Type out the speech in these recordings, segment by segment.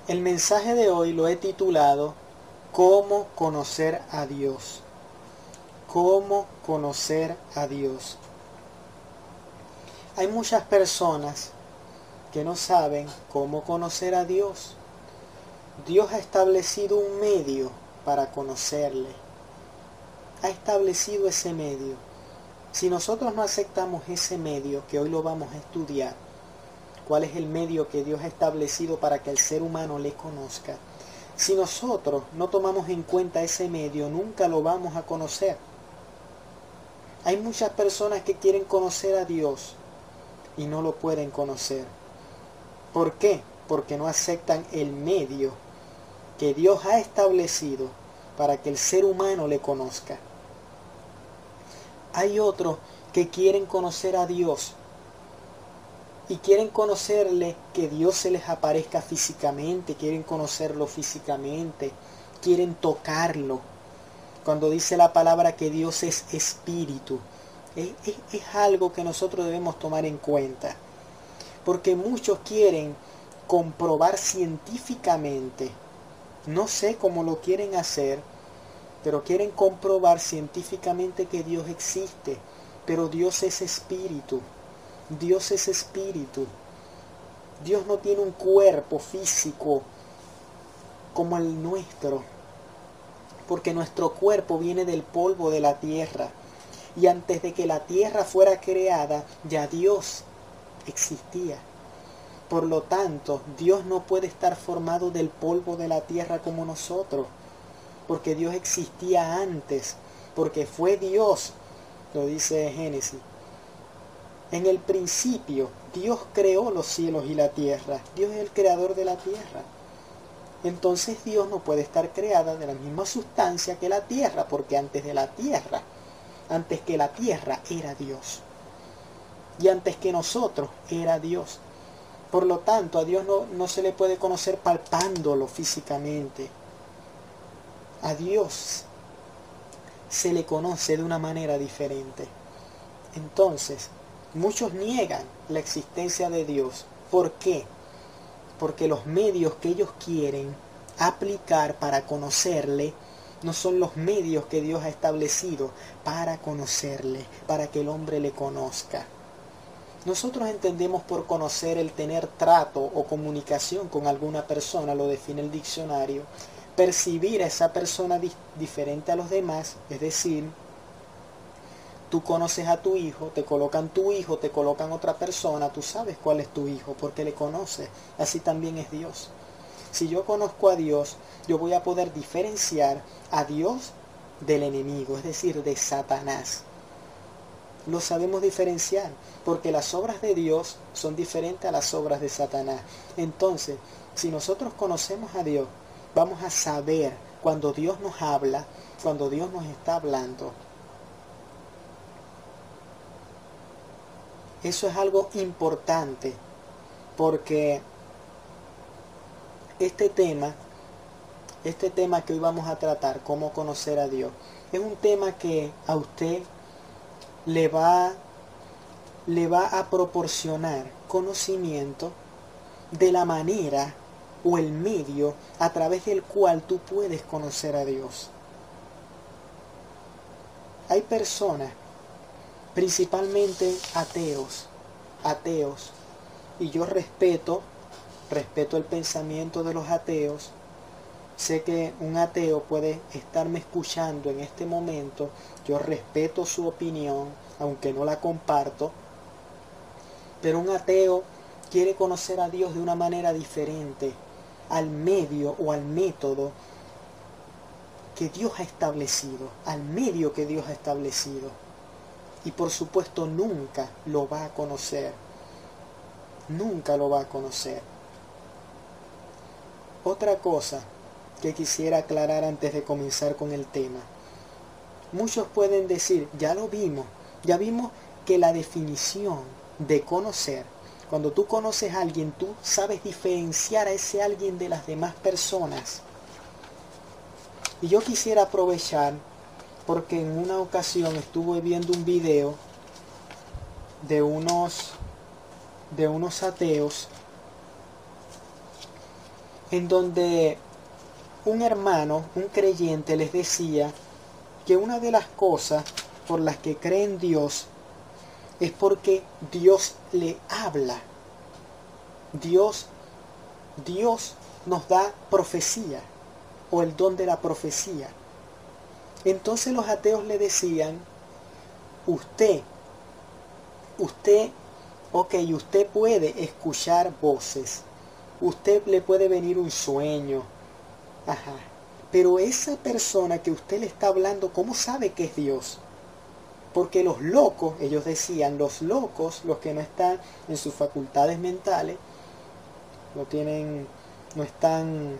El mensaje de hoy lo he titulado ¿Cómo conocer a Dios? ¿Cómo conocer a Dios? Hay muchas personas que no saben cómo conocer a Dios. Dios ha establecido un medio para conocerle. Ha establecido ese medio. Si nosotros no aceptamos ese medio, que hoy lo vamos a estudiar, cuál es el medio que Dios ha establecido para que el ser humano le conozca, si nosotros no tomamos en cuenta ese medio, nunca lo vamos a conocer. Hay muchas personas que quieren conocer a Dios y no lo pueden conocer. ¿Por qué? Porque no aceptan el medio que Dios ha establecido para que el ser humano le conozca. Hay otros que quieren conocer a Dios y quieren conocerle, que Dios se les aparezca físicamente, quieren conocerlo físicamente, quieren tocarlo. Cuando dice la palabra que Dios es espíritu, es algo que nosotros debemos tomar en cuenta. Porque muchos quieren comprobar científicamente, no sé cómo lo quieren hacer, pero quieren comprobar científicamente que Dios existe. Pero Dios es espíritu. Dios es espíritu. Dios no tiene un cuerpo físico como el nuestro, porque nuestro cuerpo viene del polvo de la tierra. Y antes de que la tierra fuera creada, ya Dios existía. Por lo tanto, Dios no puede estar formado del polvo de la tierra como nosotros, porque Dios existía antes, porque fue Dios, lo dice Génesis. En el principio, Dios creó los cielos y la tierra. Dios es el creador de la tierra. Entonces Dios no puede estar creada de la misma sustancia que la tierra, porque antes que la tierra era Dios. Y antes que nosotros era Dios. Por lo tanto, a Dios no se le puede conocer palpándolo físicamente. A Dios se le conoce de una manera diferente. Entonces, muchos niegan la existencia de Dios. ¿Por qué? Porque los medios que ellos quieren aplicar para conocerle no son los medios que Dios ha establecido para conocerle, para que el hombre le conozca. Nosotros entendemos por conocer el tener trato o comunicación con alguna persona, lo define el diccionario, percibir a esa persona diferente a los demás, es decir, tú conoces a tu hijo, te colocan otra persona, tú sabes cuál es tu hijo porque le conoces. Así también es Dios. Si yo conozco a Dios, yo voy a poder diferenciar a Dios del enemigo, es decir, de Satanás. Lo sabemos diferenciar porque las obras de Dios son diferentes a las obras de Satanás. Entonces, si nosotros conocemos a Dios, vamos a saber cuando Dios nos habla, cuando Dios nos está hablando. Eso es algo importante, porque este tema que hoy vamos a tratar, cómo conocer a Dios, es un tema que a usted le va a proporcionar conocimiento de la manera o el medio a través del cual tú puedes conocer a Dios. Hay personas, principalmente ateos, y yo respeto el pensamiento de los ateos. Sé que un ateo puede estarme escuchando en este momento, yo respeto su opinión, aunque no la comparto, pero un ateo quiere conocer a Dios de una manera diferente, al medio o al método que Dios ha establecido, y por supuesto nunca lo va a conocer. Otra cosa que quisiera aclarar antes de comenzar con el tema. Muchos pueden decir, ya vimos que la definición de conocer, cuando tú conoces a alguien, tú sabes diferenciar a ese alguien de las demás personas. Y yo quisiera aprovechar, porque en una ocasión estuve viendo un video de unos ateos en donde un hermano, un creyente, les decía que una de las cosas por las que cree en Dios es porque Dios le habla. Dios nos da profecía o el don de la profecía. Entonces los ateos le decían, usted puede escuchar voces, usted le puede venir un sueño, pero esa persona que usted le está hablando, ¿cómo sabe que es Dios? Porque los locos, ellos decían, los locos, los que no están en sus facultades mentales, están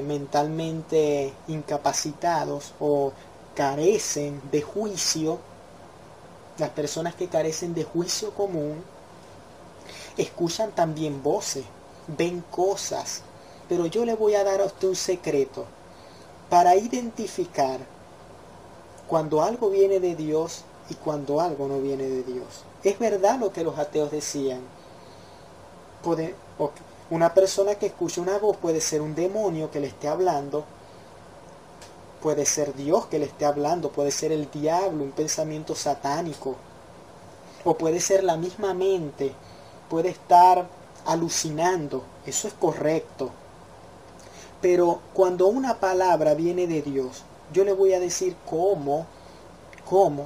mentalmente incapacitados o carecen de juicio. Las personas que carecen de juicio común escuchan también voces, ven cosas. Pero yo le voy a dar a usted un secreto para identificar cuando algo viene de Dios y cuando algo no viene de Dios. Es verdad lo que los ateos decían. Una persona que escucha una voz puede ser un demonio que le esté hablando, puede ser Dios que le esté hablando, puede ser el diablo, un pensamiento satánico, o puede ser la misma mente, puede estar alucinando. Eso es correcto. Pero cuando una palabra viene de Dios, yo le voy a decir cómo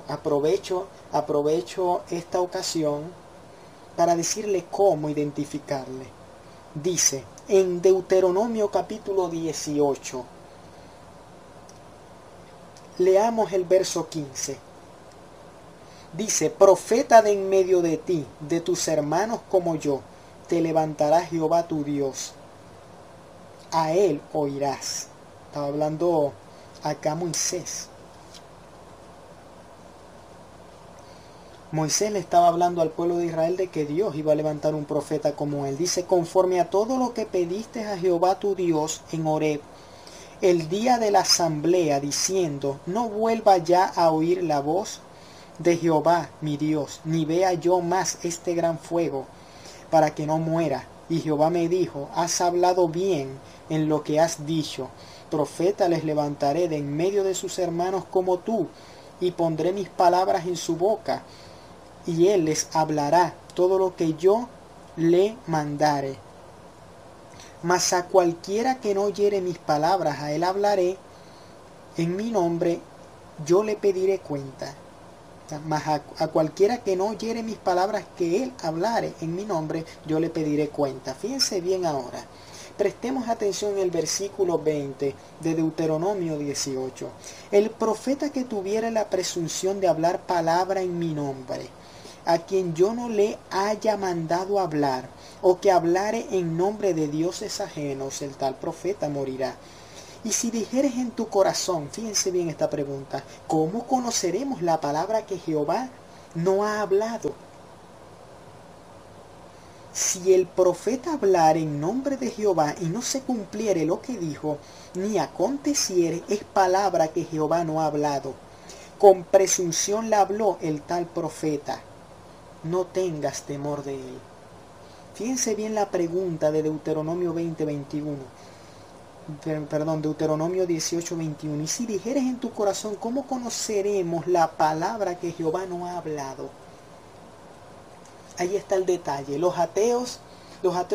aprovecho esta ocasión para decirle cómo identificarle. Dice en Deuteronomio capítulo 18, leamos el verso 15. Dice, profeta de en medio de ti, de tus hermanos como yo, te levantará Jehová tu Dios. A él oirás. Estaba hablando acá Moisés. Moisés le estaba hablando al pueblo de Israel de que Dios iba a levantar un profeta como él. Dice, conforme a todo lo que pediste a Jehová tu Dios en Horeb, el día de la asamblea, diciendo, no vuelva ya a oír la voz de Jehová mi Dios, ni vea yo más este gran fuego, para que no muera. Y Jehová me dijo, has hablado bien en lo que has dicho. Profeta les levantaré de en medio de sus hermanos como tú, y pondré mis palabras en su boca, y él les hablará todo lo que yo le mandare. Mas a cualquiera que no oyere mis palabras, a él hablaré en mi nombre, yo le pediré cuenta. Mas a cualquiera que no oyere mis palabras que él hablare en mi nombre, yo le pediré cuenta. Fíjense bien ahora. Prestemos atención en el versículo 20 de Deuteronomio 18. El profeta que tuviera la presunción de hablar palabra en mi nombre, a quien yo no le haya mandado hablar, o que hablare en nombre de dioses ajenos, el tal profeta morirá. Y si dijeres en tu corazón, fíjense bien esta pregunta, ¿cómo conoceremos la palabra que Jehová no ha hablado? Si el profeta hablare en nombre de Jehová y no se cumpliere lo que dijo, ni aconteciere, es palabra que Jehová no ha hablado. Con presunción la habló el tal profeta. No tengas temor de él. Fíjense bien la pregunta de Deuteronomio 20:21. Deuteronomio 18:21. Y si dijeres en tu corazón, ¿cómo conoceremos la palabra que Jehová no ha hablado? Ahí está el detalle. Los ateos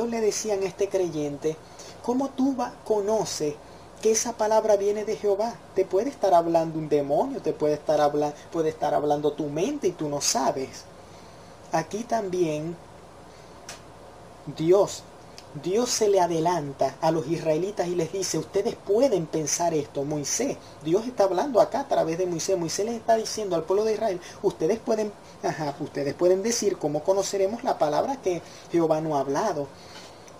le decían a este creyente, ¿cómo tú conoces que esa palabra viene de Jehová? Te puede estar hablando un demonio, puede estar hablando tu mente y tú no sabes. Aquí también Dios se le adelanta a los israelitas y les dice, ustedes pueden pensar esto. Dios está hablando acá a través de Moisés. Moisés les está diciendo al pueblo de Israel, ustedes pueden decir cómo conoceremos la palabra que Jehová no ha hablado.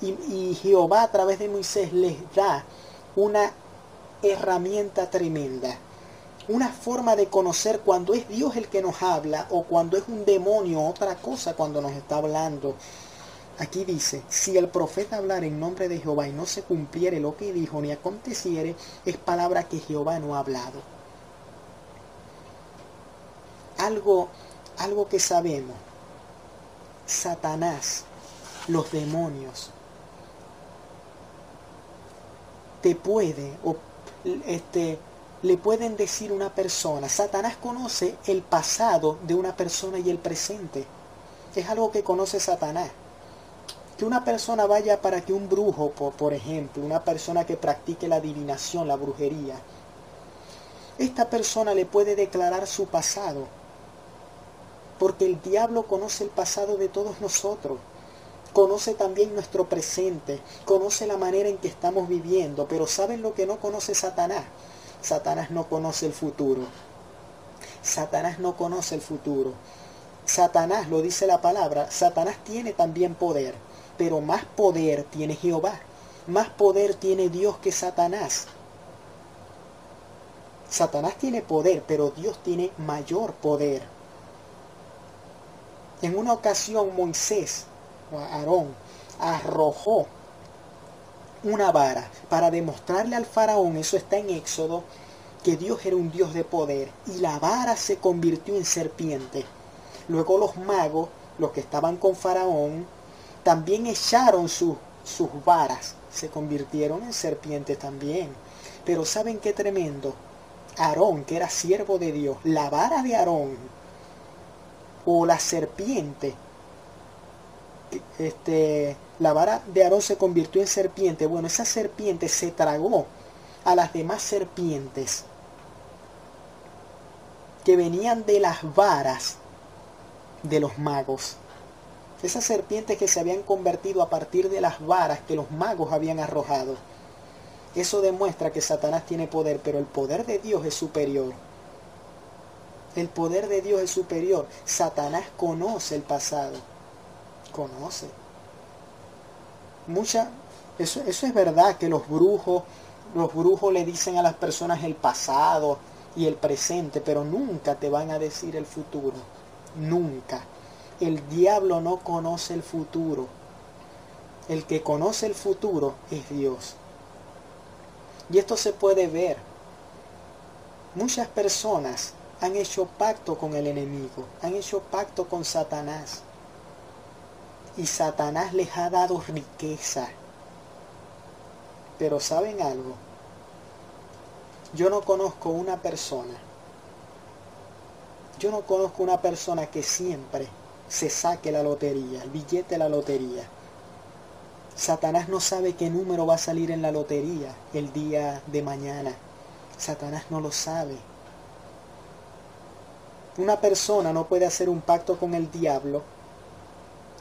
Y Jehová a través de Moisés les da una herramienta tremenda. Una forma de conocer cuando es Dios el que nos habla o cuando es un demonio, otra cosa cuando nos está hablando. Aquí dice, si el profeta hablara en nombre de Jehová y no se cumpliere lo que dijo ni aconteciere, es palabra que Jehová no ha hablado. Algo que sabemos, Satanás, los demonios, te puede, le pueden decir a una persona, Satanás conoce el pasado de una persona y el presente. Es algo que conoce Satanás. Que una persona vaya para que un brujo, por ejemplo, una persona que practique la adivinación, la brujería, esta persona le puede declarar su pasado, porque el diablo conoce el pasado de todos nosotros, conoce también nuestro presente, conoce la manera en que estamos viviendo, pero ¿saben lo que no conoce Satanás? Satanás no conoce el futuro. Satanás no conoce el futuro. Satanás, lo dice la palabra, Satanás tiene también poder, pero más poder tiene Jehová, más poder tiene Dios que Satanás. Satanás tiene poder, pero Dios tiene mayor poder. En una ocasión Moisés, o Aarón, arrojó una vara para demostrarle al faraón, eso está en Éxodo, que Dios era un Dios de poder, y la vara se convirtió en serpiente. Luego los magos, los que estaban con faraón, también echaron sus varas, se convirtieron en serpientes también. Pero ¿saben qué tremendo? Aarón, que era siervo de Dios, la vara de Aarón, o la serpiente, la vara de Aarón se convirtió en serpiente. Bueno, esa serpiente se tragó a las demás serpientes que venían de las varas de los magos. Esas serpientes que se habían convertido a partir de las varas que los magos habían arrojado. Eso demuestra que Satanás tiene poder, pero el poder de Dios es superior. El poder de Dios es superior. Satanás conoce el pasado. Conoce. Eso es verdad que los brujos le dicen a las personas el pasado y el presente, pero nunca te van a decir el futuro. Nunca. El diablo no conoce el futuro. El que conoce el futuro es Dios. Y esto se puede ver. Muchas personas han hecho pacto con el enemigo, han hecho pacto con Satanás. Y Satanás les ha dado riqueza. Pero ¿saben algo? Yo no conozco una persona que siempre se saque la lotería, el billete de la lotería. Satanás no sabe qué número va a salir en la lotería el día de mañana. Satanás no lo sabe. Una persona no puede hacer un pacto con el diablo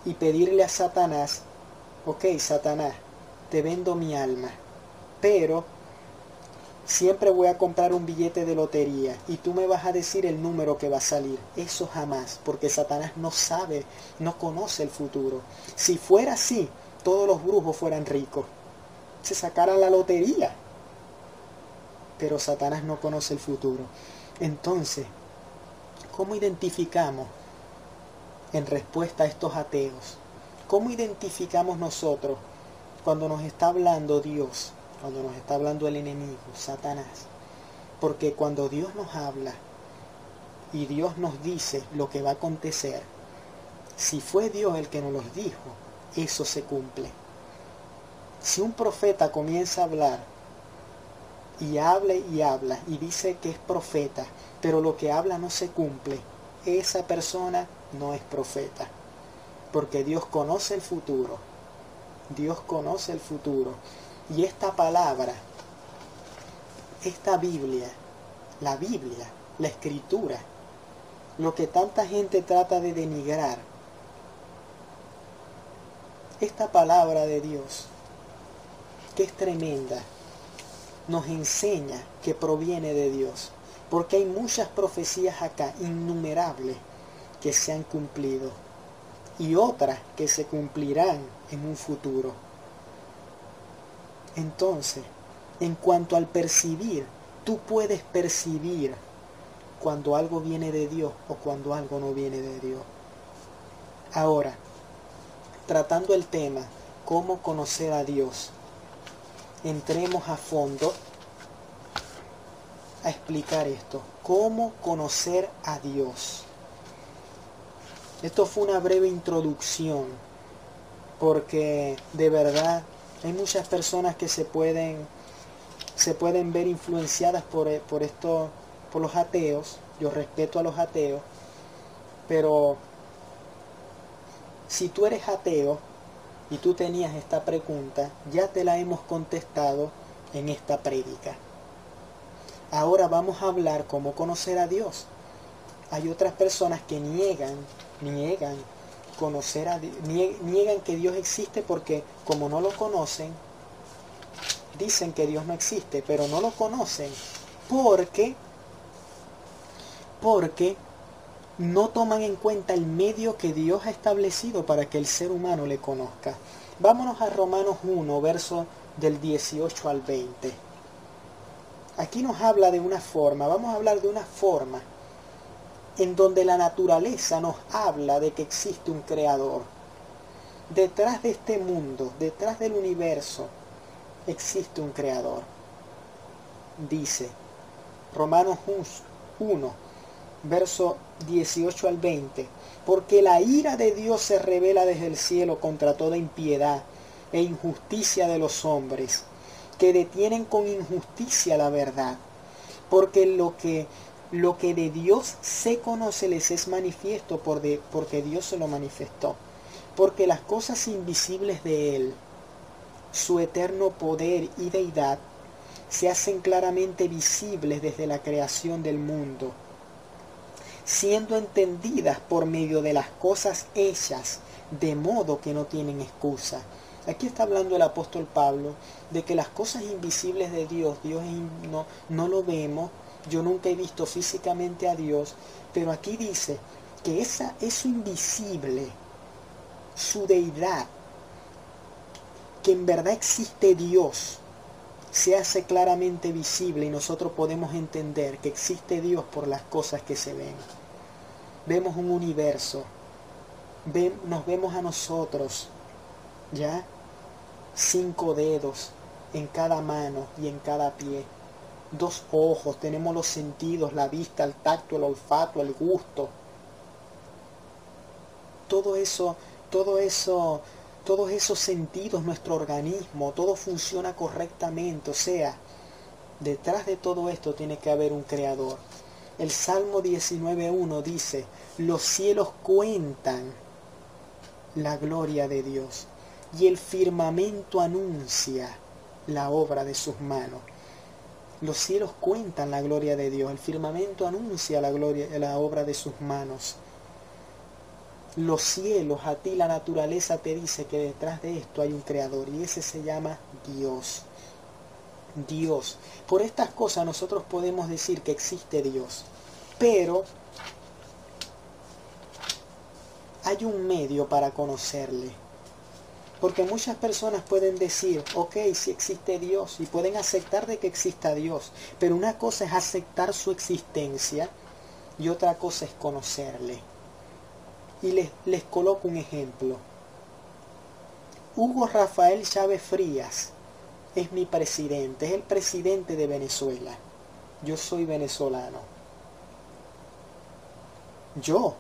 y pedirle a Satanás, ok, Satanás, te vendo mi alma, pero siempre voy a comprar un billete de lotería y tú me vas a decir el número que va a salir. Eso jamás, porque Satanás no sabe, no conoce el futuro. Si fuera así, todos los brujos fueran ricos, se sacaran la lotería. Pero Satanás no conoce el futuro. Entonces, ¿cómo identificamos, en respuesta a estos ateos, cómo identificamos nosotros cuando nos está hablando Dios, cuando nos está hablando el enemigo, Satanás? Porque cuando Dios nos habla y Dios nos dice lo que va a acontecer, si fue Dios el que nos los dijo, eso se cumple. Si un profeta comienza a hablar y habla y dice que es profeta, pero lo que habla no se cumple, esa persona no es profeta, porque Dios conoce el futuro. Dios conoce el futuro. Y esta palabra, esta Biblia, la Escritura, lo que tanta gente trata de denigrar, esta palabra de Dios, que es tremenda, nos enseña que proviene de Dios, porque hay muchas profecías acá, innumerables, que se han cumplido, y otras que se cumplirán en un futuro. Entonces, en cuanto al percibir, tú puedes percibir cuando algo viene de Dios o cuando algo no viene de Dios. Ahora, tratando el tema, ¿cómo conocer a Dios? Entremos a fondo a explicar esto. ¿Cómo conocer a Dios? Esto fue una breve introducción, porque de verdad hay muchas personas que se pueden se pueden ver influenciadas por los ateos. Yo respeto a los ateos, pero si tú eres ateo y tú tenías esta pregunta, ya te la hemos contestado en esta prédica. Ahora vamos a hablar cómo conocer a Dios. Hay otras personas que niegan conocer a Dios, niegan que Dios existe porque como no lo conocen, dicen que Dios no existe, pero no lo conocen porque no toman en cuenta el medio que Dios ha establecido para que el ser humano le conozca. Vámonos a Romanos 1, verso del 18 al 20. Aquí nos habla de una forma, vamos a hablar de una forma en donde la naturaleza nos habla de que existe un creador. Detrás de este mundo, detrás del universo, existe un creador. Dice Romanos 1, verso 18 al 20, porque la ira de Dios se revela desde el cielo contra toda impiedad e injusticia de los hombres, que detienen con injusticia la verdad, porque lo que de Dios se conoce les es manifiesto porque Dios se lo manifestó, porque las cosas invisibles de Él, su eterno poder y deidad, se hacen claramente visibles desde la creación del mundo, siendo entendidas por medio de las cosas hechas, de modo que no tienen excusa. Aquí está hablando el apóstol Pablo de que las cosas invisibles de Dios, no lo vemos. Yo nunca he visto físicamente a Dios, pero aquí dice que eso invisible, su deidad, que en verdad existe Dios, se hace claramente visible y nosotros podemos entender que existe Dios por las cosas que se ven. Vemos un universo, nos vemos a nosotros, ¿ya? 5 dedos en cada mano y en cada pie. 2 ojos, tenemos los sentidos, la vista, el tacto, el olfato, el gusto. Todos esos sentidos, nuestro organismo, todo funciona correctamente. O sea, detrás de todo esto tiene que haber un creador. El Salmo 19.1 dice, los cielos cuentan la gloria de Dios y el firmamento anuncia la obra de sus manos. Los cielos cuentan la gloria de Dios, el firmamento anuncia la obra de sus manos. Los cielos, a ti la naturaleza te dice que detrás de esto hay un creador y ese se llama Dios. Dios. Por estas cosas nosotros podemos decir que existe Dios, pero hay un medio para conocerle. Porque muchas personas pueden decir, ok, sí existe Dios, y pueden aceptar de que exista Dios, pero una cosa es aceptar su existencia y otra cosa es conocerle. Y les coloco un ejemplo. Hugo Rafael Chávez Frías es mi presidente, es el presidente de Venezuela. Yo soy venezolano. Yo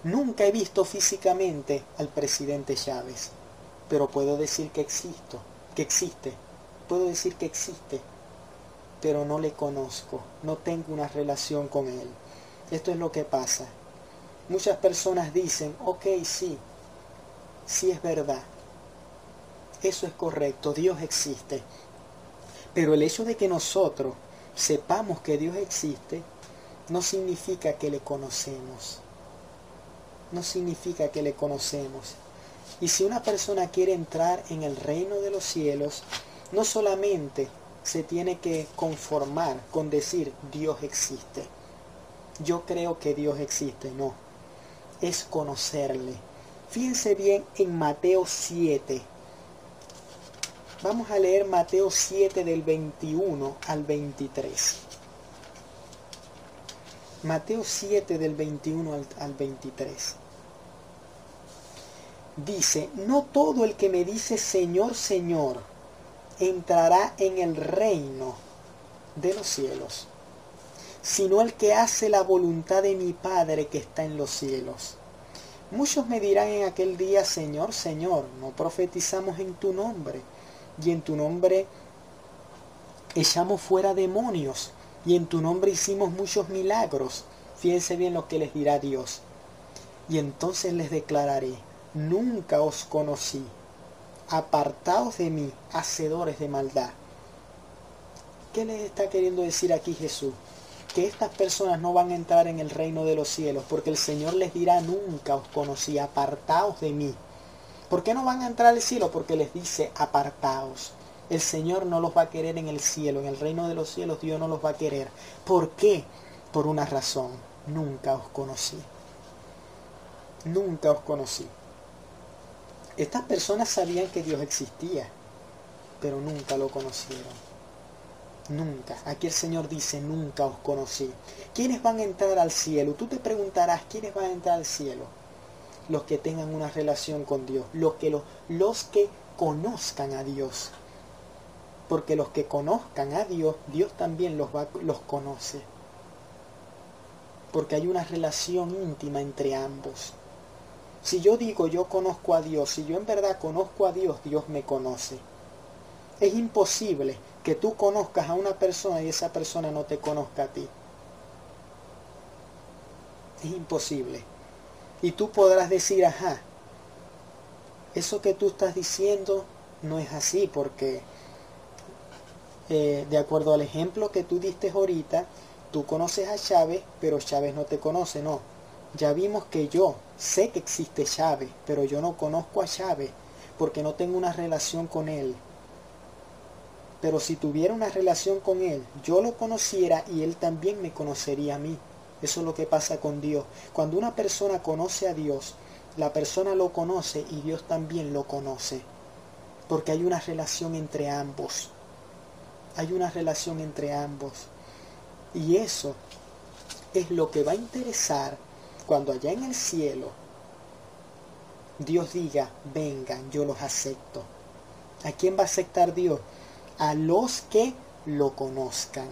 nunca he visto físicamente al presidente Chávez, pero puedo decir que existe. Puedo decir que existe, pero no le conozco, no tengo una relación con él. Esto es lo que pasa. Muchas personas dicen, ok, sí es verdad. Eso es correcto, Dios existe. Pero el hecho de que nosotros sepamos que Dios existe, no significa que le conocemos. No significa que le conocemos. Y si una persona quiere entrar en el reino de los cielos, no solamente se tiene que conformar con decir Dios existe. Yo creo que Dios existe, no. Es conocerle. Fíjense bien en Mateo 7. Vamos a leer Mateo 7 del 21 al 23. Mateo 7 del 21 al 23. Dice, no todo el que me dice Señor, Señor, entrará en el reino de los cielos, sino el que hace la voluntad de mi Padre que está en los cielos. Muchos me dirán en aquel día, Señor, Señor, no profetizamos en tu nombre, y en tu nombre echamos fuera demonios, y en tu nombre hicimos muchos milagros. Fíjense bien lo que les dirá Dios. Y entonces les declararé, nunca os conocí, apartaos de mí, hacedores de maldad. ¿Qué les está queriendo decir aquí Jesús? Que estas personas no van a entrar en el reino de los cielos, porque el Señor les dirá, nunca os conocí, apartaos de mí. ¿Por qué no van a entrar al cielo? Porque les dice, apartaos. El Señor no los va a querer en el cielo, en el reino de los cielos Dios no los va a querer. ¿Por qué? Por una razón, nunca os conocí. Nunca os conocí. Estas personas sabían que Dios existía, pero nunca lo conocieron. Nunca. Aquí el Señor dice, nunca os conocí. ¿Quiénes van a entrar al cielo? Tú te preguntarás, ¿quiénes van a entrar al cielo? Los que tengan una relación con Dios, los que conozcan a Dios. Porque los que conozcan a Dios, Dios también los conoce. Porque hay una relación íntima entre ambos. Si yo digo yo conozco a Dios, si yo en verdad conozco a Dios, Dios me conoce. Es imposible que tú conozcas a una persona y esa persona no te conozca a ti. Es imposible. Y tú podrás decir, ajá, eso que tú estás diciendo no es así, porque de acuerdo al ejemplo que tú diste ahorita, tú conoces a Chávez, pero Chávez no te conoce, no. Ya vimos que yo sé que existe Chávez, pero yo no conozco a Chávez, porque no tengo una relación con él. Pero si tuviera una relación con él, yo lo conociera y él también me conocería a mí. Eso es lo que pasa con Dios. Cuando una persona conoce a Dios, la persona lo conoce y Dios también lo conoce. Porque hay una relación entre ambos. Hay una relación entre ambos. Y eso es lo que va a interesar cuando allá en el cielo Dios diga, vengan, yo los acepto. ¿A quién va a aceptar Dios? A los que lo conozcan.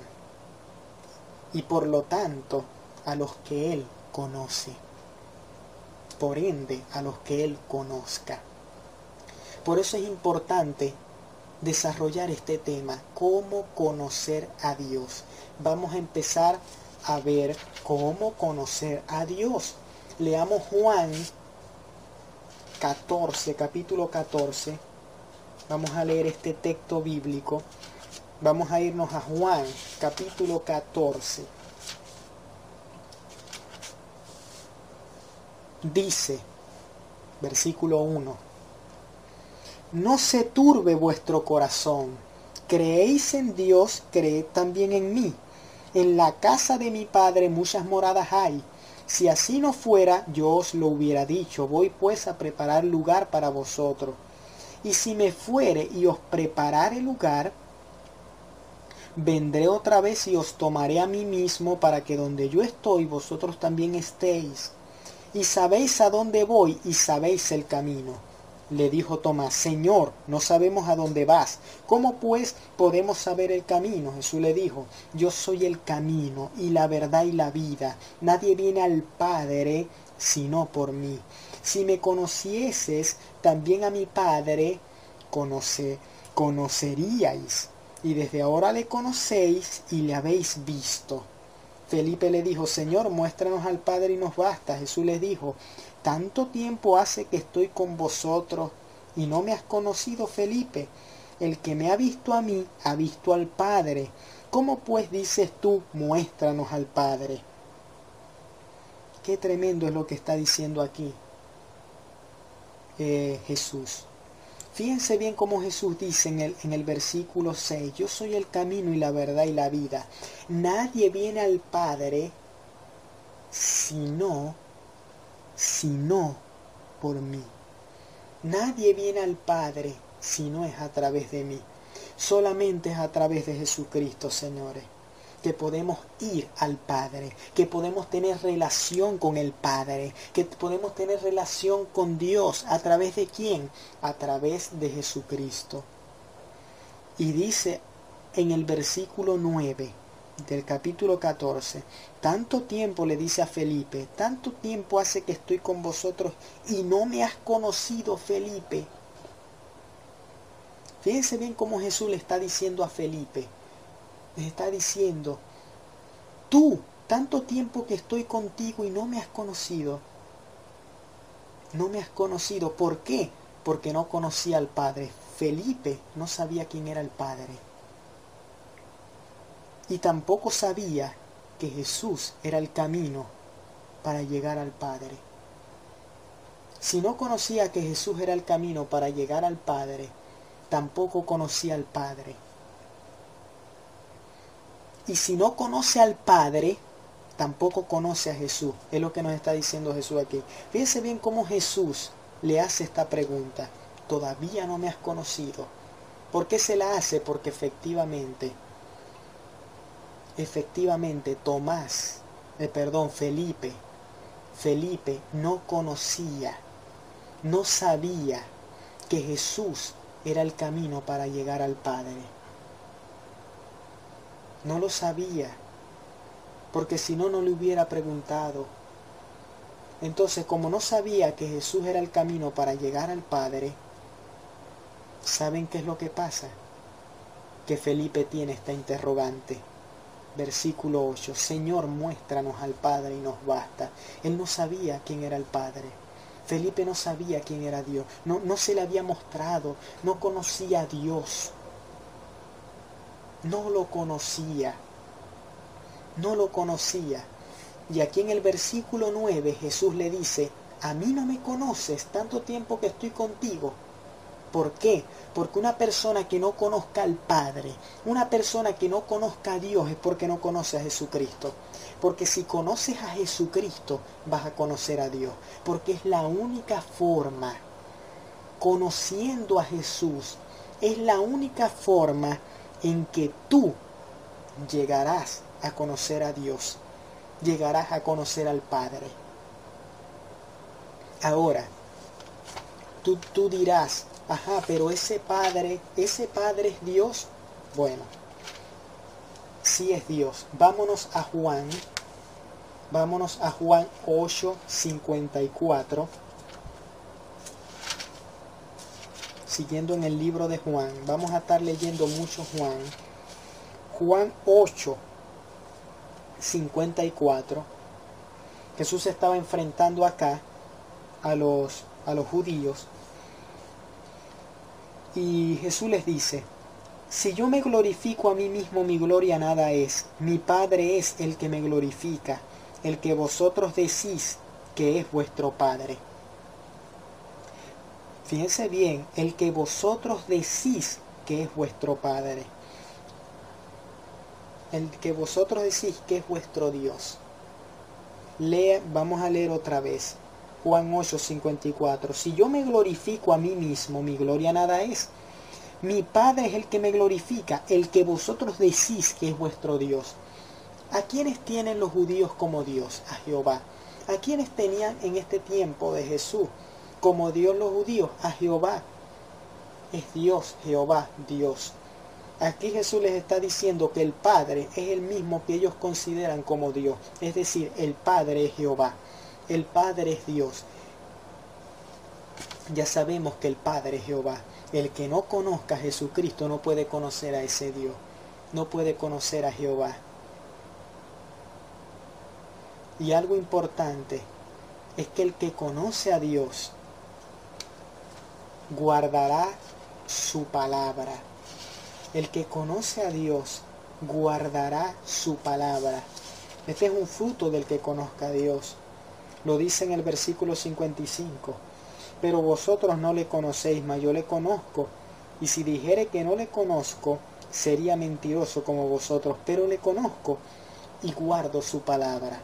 Y por lo tanto, a los que Él conoce. Por ende, a los que Él conozca. Por eso es importante desarrollar este tema, cómo conocer a Dios. Vamos a empezar a ver cómo conocer a Dios. Leamos Juan 14, capítulo 14. Vamos a leer este texto bíblico. Vamos a irnos a Juan, capítulo 14. Dice, versículo 1. No se turbe vuestro corazón. Creéis en Dios, creed también en mí. En la casa de mi Padre muchas moradas hay. Si así no fuera, yo os lo hubiera dicho. Voy pues a preparar lugar para vosotros. Y si me fuere y os preparare lugar, vendré otra vez y os tomaré a mí mismo, para que donde yo estoy, vosotros también estéis. Y sabéis a dónde voy y sabéis el camino. Le dijo Tomás, Señor, no sabemos a dónde vas. ¿Cómo pues podemos saber el camino? Jesús le dijo, yo soy el camino y la verdad y la vida. Nadie viene al Padre sino por mí. Si me conocieses, también a mi Padre conoceríais. Y desde ahora le conocéis y le habéis visto. Felipe le dijo, Señor, muéstranos al Padre y nos basta. Jesús les dijo, tanto tiempo hace que estoy con vosotros y no me has conocido, Felipe. El que me ha visto a mí, ha visto al Padre. ¿Cómo pues dices tú, muéstranos al Padre? Qué tremendo es lo que está diciendo aquí Jesús. Fíjense bien cómo Jesús dice en el versículo 6, yo soy el camino y la verdad y la vida. Nadie viene al Padre sino por mí. Nadie viene al Padre si no es a través de mí. Solamente es a través de Jesucristo, señores, que podemos ir al Padre, que podemos tener relación con el Padre, que podemos tener relación con Dios. ¿A través de quién? A través de Jesucristo. Y dice en el versículo 9 del capítulo 14, tanto tiempo le dice a Felipe, tanto tiempo hace que estoy con vosotros y no me has conocido, Felipe. Fíjense bien cómo Jesús le está diciendo a Felipe. Le está diciendo, tú, tanto tiempo que estoy contigo y no me has conocido. No me has conocido. ¿Por qué? Porque no conocía al Padre. Felipe no sabía quién era el Padre. Y tampoco sabía que Jesús era el camino para llegar al Padre. Si no conocía que Jesús era el camino para llegar al Padre, tampoco conocía al Padre. Y si no conoce al Padre, tampoco conoce a Jesús. Es lo que nos está diciendo Jesús aquí. Fíjense bien cómo Jesús le hace esta pregunta. Todavía no me has conocido. ¿Por qué se la hace? Porque efectivamente Felipe no conocía, no sabía que Jesús era el camino para llegar al Padre. No lo sabía, porque si no, no le hubiera preguntado. Entonces, como no sabía que Jesús era el camino para llegar al Padre, ¿saben qué es lo que pasa? Que Felipe tiene esta interrogante. Versículo 8. Señor, muéstranos al Padre y nos basta. Él no sabía quién era el Padre. Felipe no sabía quién era Dios. No se le había mostrado. No conocía a Dios. No lo conocía. No lo conocía. Y aquí en el versículo 9 Jesús le dice, a mí no me conoces tanto tiempo que estoy contigo. ¿Por qué? Porque una persona que no conozca al Padre, una persona que no conozca a Dios es porque no conoce a Jesucristo. Porque si conoces a Jesucristo, vas a conocer a Dios. Porque es la única forma, conociendo a Jesús, es la única forma en que tú llegarás a conocer a Dios. Llegarás a conocer al Padre. Ahora, tú dirás, ajá, pero ese Padre es Dios. Bueno, sí es Dios. Vámonos a Juan 8:54. Siguiendo en el libro de Juan, vamos a estar leyendo mucho Juan. Juan 8:54. Jesús estaba enfrentando acá a los judíos. Y Jesús les dice, si yo me glorifico a mí mismo, mi gloria nada es. Mi Padre es el que me glorifica, el que vosotros decís que es vuestro Padre. Fíjense bien, el que vosotros decís que es vuestro Padre. El que vosotros decís que es vuestro Dios. Vamos a leer otra vez. Juan 8:54. Si yo me glorifico a mí mismo, mi gloria nada es. Mi Padre es el que me glorifica, el que vosotros decís que es vuestro Dios. ¿A quiénes tienen los judíos como Dios? A Jehová. ¿A quiénes tenían en este tiempo de Jesús como Dios los judíos? A Jehová. Es Dios, Jehová, Dios. Aquí Jesús les está diciendo que el Padre es el mismo que ellos consideran como Dios. Es decir, el Padre es Jehová. El Padre es Dios. Ya sabemos que el Padre es Jehová. El que no conozca a Jesucristo no puede conocer a ese Dios. No puede conocer a Jehová. Y algo importante es que el que conoce a Dios guardará su palabra. El que conoce a Dios guardará su palabra. Este es un fruto del que conozca a Dios. Lo dice en el versículo 55. Pero vosotros no le conocéis, mas yo le conozco. Y si dijere que no le conozco, sería mentiroso como vosotros. Pero le conozco y guardo su palabra.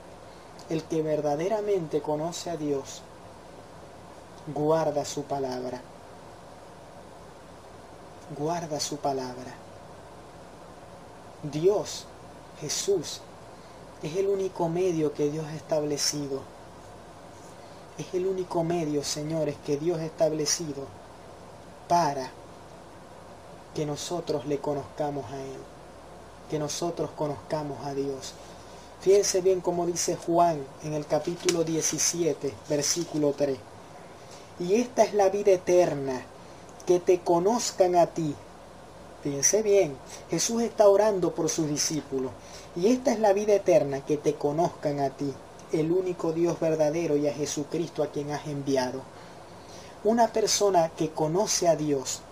El que verdaderamente conoce a Dios, guarda su palabra. Guarda su palabra. Dios, Jesús, es el único medio que Dios ha establecido. Es el único medio, señores, que Dios ha establecido para que nosotros le conozcamos a Él. Que nosotros conozcamos a Dios. Fíjense bien como dice Juan en el capítulo 17, versículo 3. Y esta es la vida eterna, que te conozcan a ti, Fíjense bien, Jesús está orando por sus discípulos. Y esta es la vida eterna, que te conozcan a ti, el único Dios verdadero, y a Jesucristo a quien has enviado. Una persona que conoce a Dios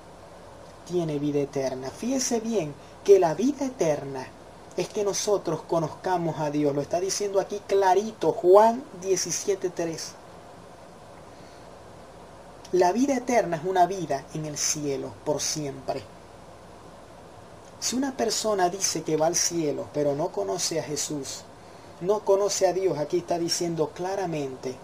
tiene vida eterna. Fíjense bien que la vida eterna es que nosotros conozcamos a Dios. Lo está diciendo aquí clarito Juan 17:3. La vida eterna es una vida en el cielo por siempre. Si una persona dice que va al cielo, pero no conoce a Jesús, no conoce a Dios, aquí está diciendo claramente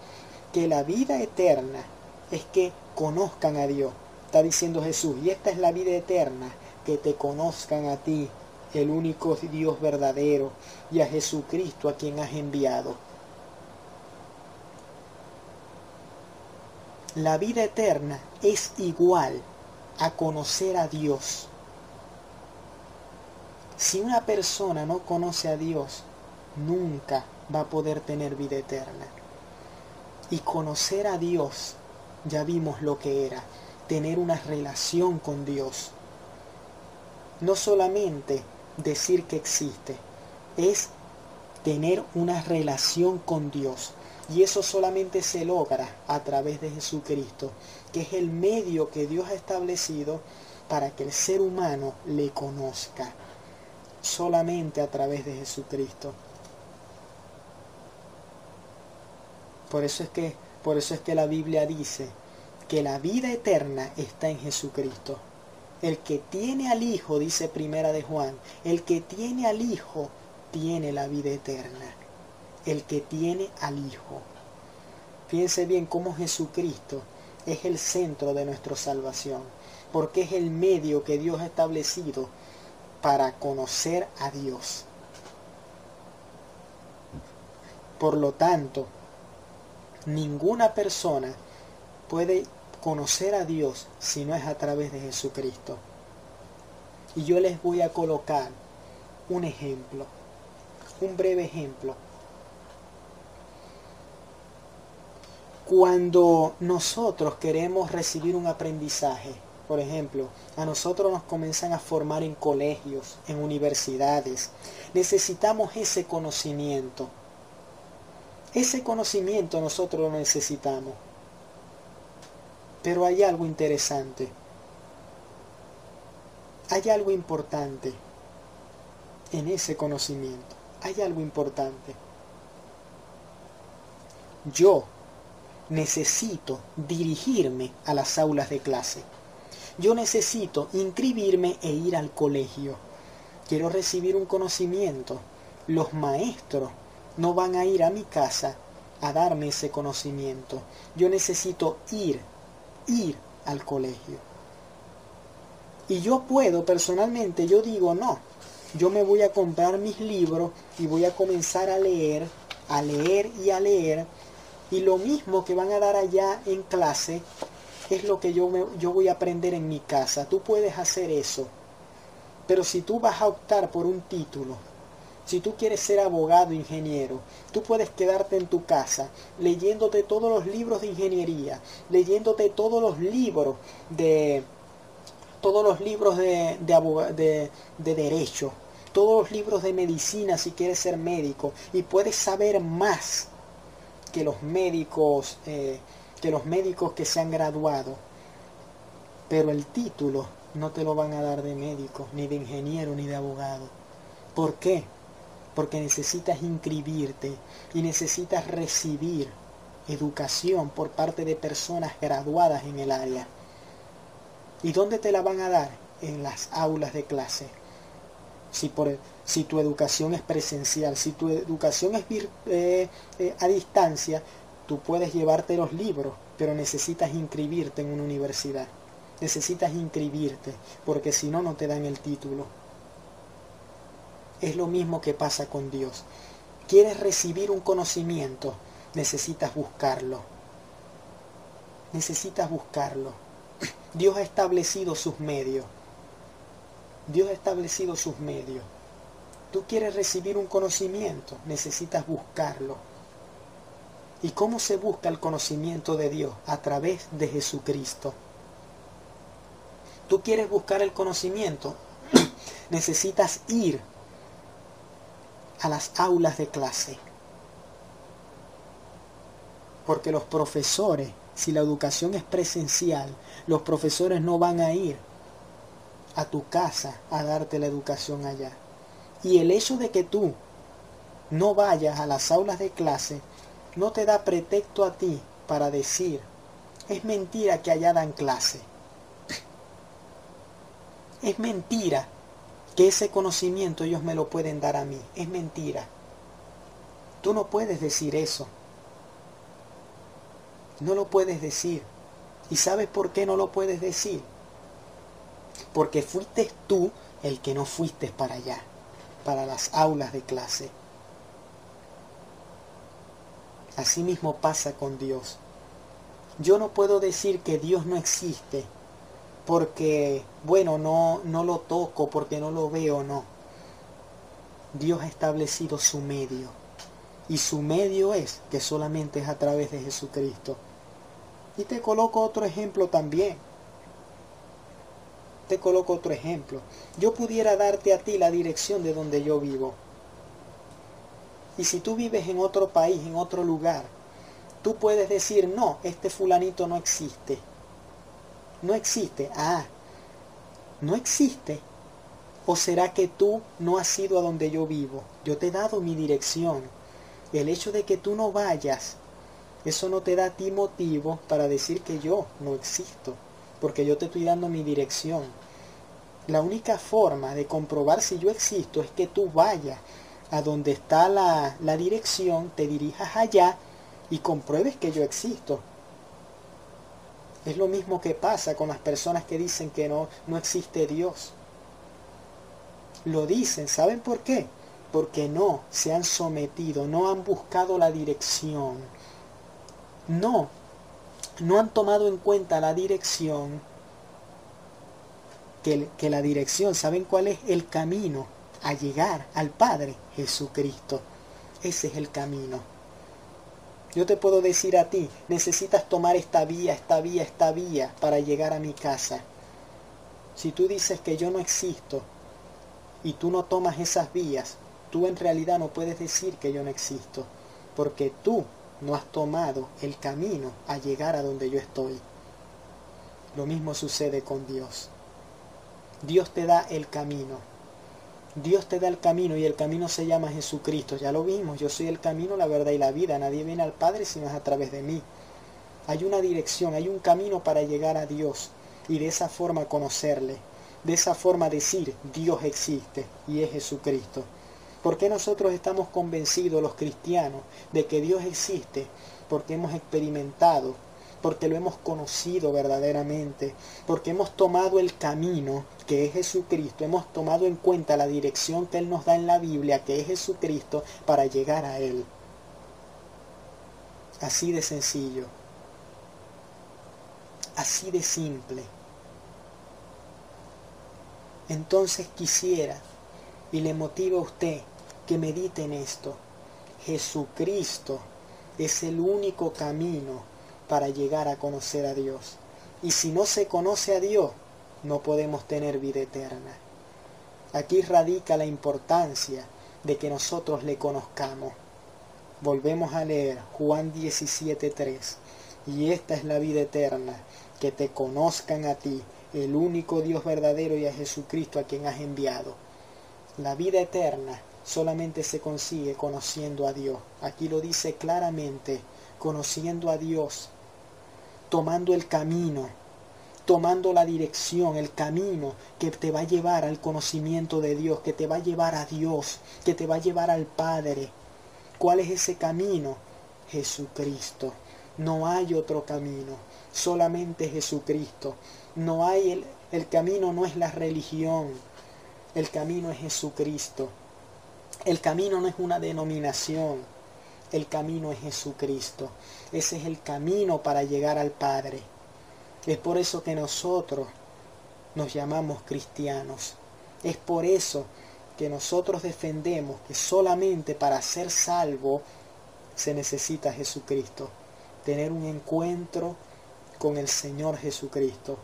que la vida eterna es que conozcan a Dios. Está diciendo Jesús, y esta es la vida eterna, que te conozcan a ti, el único Dios verdadero, y a Jesucristo a quien has enviado. La vida eterna es igual a conocer a Dios. Si una persona no conoce a Dios, nunca va a poder tener vida eterna. Y conocer a Dios, ya vimos lo que era, tener una relación con Dios. No solamente decir que existe, es tener una relación con Dios. Y eso solamente se logra a través de Jesucristo, que es el medio que Dios ha establecido para que el ser humano le conozca. Solamente a través de Jesucristo. Por eso es que la Biblia dice que la vida eterna está en Jesucristo. El que tiene al Hijo, dice Primera de Juan, el que tiene al Hijo tiene la vida eterna. El que tiene al Hijo. Fíjense bien cómo Jesucristo es el centro de nuestra salvación, porque es el medio que Dios ha establecido para conocer a Dios. Por lo tanto, ninguna persona puede conocer a Dios si no es a través de Jesucristo. Y yo les voy a colocar un ejemplo, un breve ejemplo. Cuando nosotros queremos recibir un aprendizaje, por ejemplo, a nosotros nos comienzan a formar en colegios, en universidades. Necesitamos ese conocimiento. Ese conocimiento nosotros lo necesitamos. Pero hay algo interesante. Hay algo importante en ese conocimiento. Hay algo importante. Yo necesito dirigirme a las aulas de clase. Yo necesito inscribirme e ir al colegio. Quiero recibir un conocimiento. Los maestros no van a ir a mi casa a darme ese conocimiento. Yo necesito ir al colegio. Y yo puedo, personalmente, yo digo, no, yo me voy a comprar mis libros y voy a comenzar a leer y a leer. Y lo mismo que van a dar allá en clase es lo que yo voy a aprender en mi casa. Tú puedes hacer eso. Pero si tú vas a optar por un título, si tú quieres ser abogado, ingeniero, tú puedes quedarte en tu casa leyéndote todos los libros de ingeniería, leyéndote todos los libros de derecho, todos los libros de medicina si quieres ser médico, y puedes saber más que los médicos que se han graduado, pero el título no te lo van a dar de médico, ni de ingeniero, ni de abogado. ¿Por qué? Porque necesitas inscribirte y necesitas recibir educación por parte de personas graduadas en el área. ¿Y dónde te la van a dar? En las aulas de clase. Si tu educación es presencial, si tu educación es a distancia, tú puedes llevarte los libros, pero necesitas inscribirte en una universidad. Necesitas inscribirte, porque si no, no te dan el título. Es lo mismo que pasa con Dios. ¿Quieres recibir un conocimiento? Necesitas buscarlo. Necesitas buscarlo. Dios ha establecido sus medios. Dios ha establecido sus medios. Tú quieres recibir un conocimiento, necesitas buscarlo. ¿Y cómo se busca el conocimiento de Dios? A través de Jesucristo. ¿Tú quieres buscar el conocimiento? Necesitas ir a las aulas de clase. Porque los profesores, si la educación es presencial, los profesores no van a ir a tu casa a darte la educación allá. Y el hecho de que tú no vayas a las aulas de clase no te da pretexto a ti para decir, es mentira que allá dan clase. Es mentira que ese conocimiento ellos me lo pueden dar a mí. Es mentira. Tú no puedes decir eso. No lo puedes decir. ¿Y sabes por qué no lo puedes decir? Porque fuiste tú el que no fuiste para allá, para las aulas de clase. Así mismo pasa con Dios. Yo no puedo decir que Dios no existe porque, bueno, no lo toco, porque no lo veo, no. Dios ha establecido su medio. Y su medio es que solamente es a través de Jesucristo. Y te coloco otro ejemplo también. Te coloco otro ejemplo. Yo pudiera darte a ti la dirección de donde yo vivo. Y si tú vives en otro país, en otro lugar, tú puedes decir, no, este fulanito no existe. No existe. Ah, no existe. ¿O será que tú no has ido a donde yo vivo? Yo te he dado mi dirección. El hecho de que tú no vayas, eso no te da a ti motivo para decir que yo no existo, porque yo te estoy dando mi dirección. La única forma de comprobar si yo existo es que tú vayas a donde está la dirección, te dirijas allá y compruebes que yo existo. Es lo mismo que pasa con las personas que dicen que no existe Dios. Lo dicen, ¿saben por qué? Porque no se han sometido, no han buscado la dirección. No han tomado en cuenta la dirección, que la dirección, ¿saben cuál es el camino a llegar al Padre? Jesucristo. Ese es el camino. Yo te puedo decir a ti, necesitas tomar esta vía para llegar a mi casa. Si tú dices que yo no existo y tú no tomas esas vías, tú en realidad no puedes decir que yo no existo, porque tú no has tomado el camino a llegar a donde yo estoy. Lo mismo sucede con Dios. Dios te da el camino. Dios te da el camino y el camino se llama Jesucristo. Ya lo vimos, yo soy el camino, la verdad y la vida. Nadie viene al Padre sino es a través de mí. Hay una dirección, hay un camino para llegar a Dios y de esa forma conocerle. De esa forma decir, Dios existe y es Jesucristo. ¿Por qué nosotros estamos convencidos, los cristianos, de que Dios existe? Porque hemos experimentado, porque lo hemos conocido verdaderamente, porque hemos tomado el camino que es Jesucristo, hemos tomado en cuenta la dirección que Él nos da en la Biblia, que es Jesucristo, para llegar a Él. Así de sencillo, así de simple. Entonces quisiera, y le motivo a usted, que medite en esto. Jesucristo es el único camino para llegar a conocer a Dios. Y si no se conoce a Dios, no podemos tener vida eterna. Aquí radica la importancia de que nosotros le conozcamos. Volvemos a leer Juan 17:3. Y esta es la vida eterna, que te conozcan a ti, el único Dios verdadero, y a Jesucristo a quien has enviado. La vida eterna solamente se consigue conociendo a Dios. Aquí lo dice claramente, conociendo a Dios, tomando el camino, tomando la dirección, el camino que te va a llevar al conocimiento de Dios, que te va a llevar a Dios, que te va a llevar al Padre. ¿Cuál es ese camino? Jesucristo. No hay otro camino, solamente Jesucristo. No hay el camino, no es la religión, el camino es Jesucristo. El camino no es una denominación, el camino es Jesucristo. Ese es el camino para llegar al Padre. Es por eso que nosotros nos llamamos cristianos. Es por eso que nosotros defendemos que solamente para ser salvo se necesita Jesucristo. Tener un encuentro con el Señor Jesucristo.